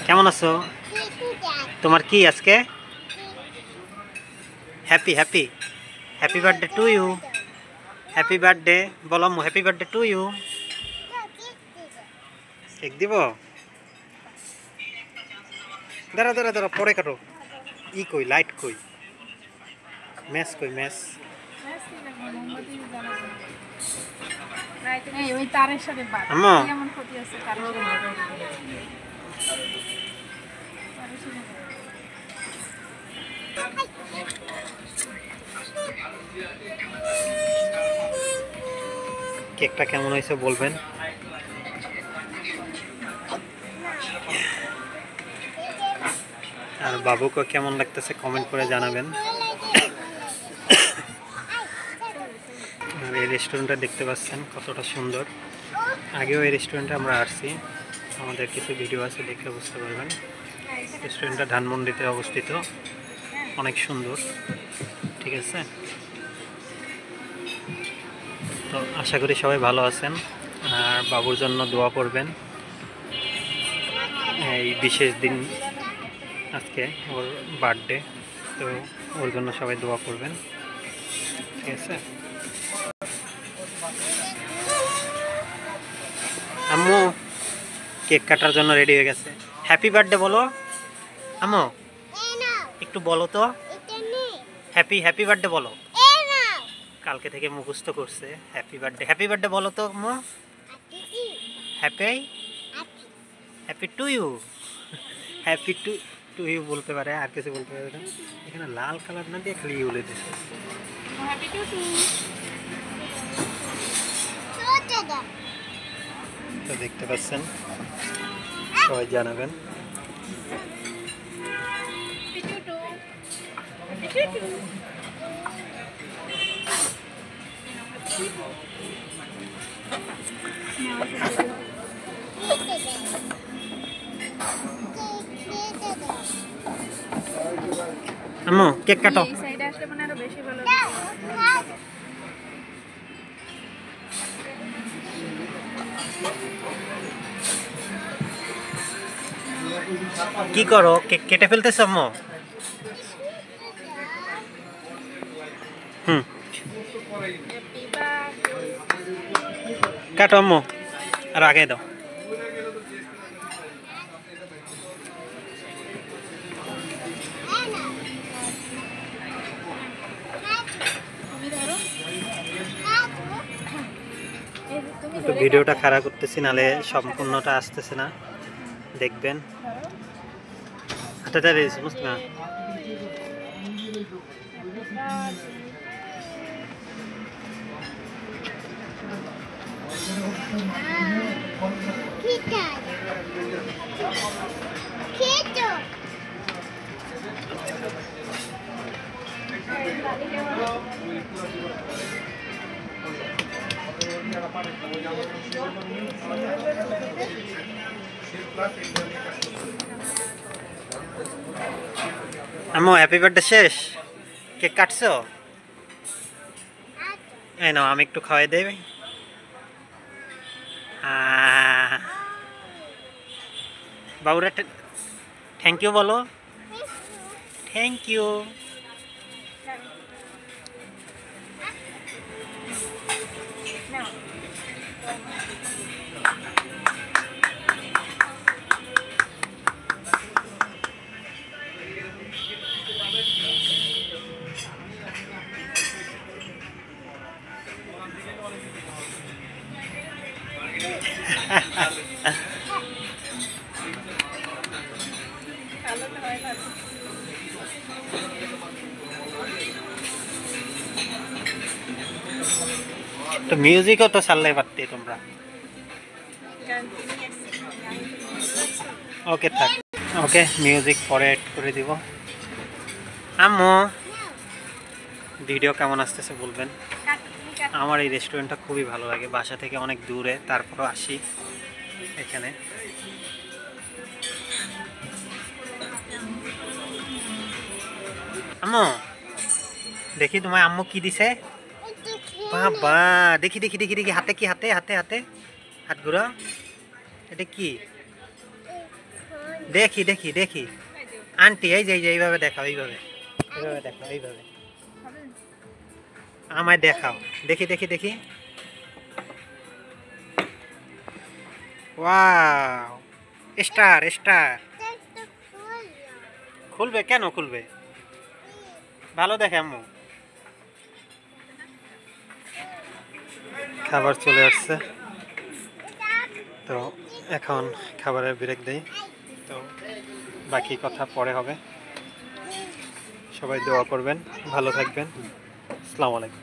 কেমন আছো? তোমার কি আজকে happy happy happy birthday to you. Happy birthday বলো আম্মু, happy birthday to you. Cake দিব? দাঁড়া দাঁড়া দাঁড়া, পরে কাটো। ই কই, লাইট কই, ম্যাচ কই, ম্যাচ। আম্মু কেকটা কেমন হয়েছে বলবেন। আর বাবুকে কেমন লাগতেছে কমেন্ট করে জানাবেন। আর এই রেস্টুরেন্টটা দেখতে পাচ্ছেন কতটা সুন্দর। আগেও এই রেস্টুরেন্টে আমরা আসছি, আমাদের কিছু ভিডিও আছে, দেখলে বুঝতে পারবেন। রেস্টুরেন্টটা ধানমন্ডিতে অবস্থিত, অনেক সুন্দর। ঠিক আছে, তো আশা করি সবাই ভালো আছেন আর বাবুর জন্য দোয়া করবেন। এই বিশেষ দিন আজকে ওর বার্থডে, তো ওর জন্য সবাই দোয়া করবেন। ঠিক আছে, আম্মু কেক কাটার জন্য রেডি হয়ে গেছে। হ্যাপি বার্থডে বলো আম্মু, একটু বলো তো। হ্যাপি হ্যাপি বার্থডে বলো। কালকে থেকে মুখস্থ করছে হ্যাপি বার্থডে। হ্যাপি বার্থডে বলো তো আম্মু। Happy happy to you. Happy to to you বলতে পারে, আর কিছু বলতে পারে না। এখানে লাল কালার না দিয়ে খালি ইউ বলে দিছে। তো দেখতে পাচ্ছেন, সবাই জানাবেন। আম্মু কেক কাটো। কি করো, কেক কেটে ফেলতেছ আম্মু? কাটো আম্মু, আর আগে দাও। একটু ভিডিওটা খারাপ করতেছি, নালে সম্পূর্ণটা আসতেছে না, দেখবেন। হাতে বুঝতে না। আম্মু হ্যাপি বার্থডে শেষ, কেক কাটছো? এই নাও, আমি একটু খাওয়াই দেই। বাবুরা থ্যাংক ইউ বলো। Thank you. তো মিউজিকও তো চাললে পারতে তোমরা। ওকে থাক, ওকে মিউজিক পরে এড করে দিব। আম্মু ভিডিও কেমন আসতেছে বলবেন। আমার এই রেস্টুরেন্টটা খুবই ভালো লাগে, বাসা থেকে অনেক দূরে, তারপরও আসি এখানে। আম্মু দেখি তোমার আম্মু কি দিছে। বাবা দেখি দেখি দেখি দেখি, হাতে কি, হাতে হাতে হাতে হাত ঘুরা, এটা কি? দেখি দেখি দেখি আন্টি এই যে এইভাবে দেখাও, এইভাবে এইভাবে দেখাও, এইভাবে আমায় দেখাও, দেখি দেখি দেখি। Wow, star star. খুলবে কেন খুলবে? ভালো দেখে আম্মু। খাবার চলে আসছে, তো এখন খাবারের ব্রেক দেই। তো বাকি কথা পরে হবে। সবাই দোয়া করবেন, ভালো থাকবেন। আসসালামু আলাইকুম।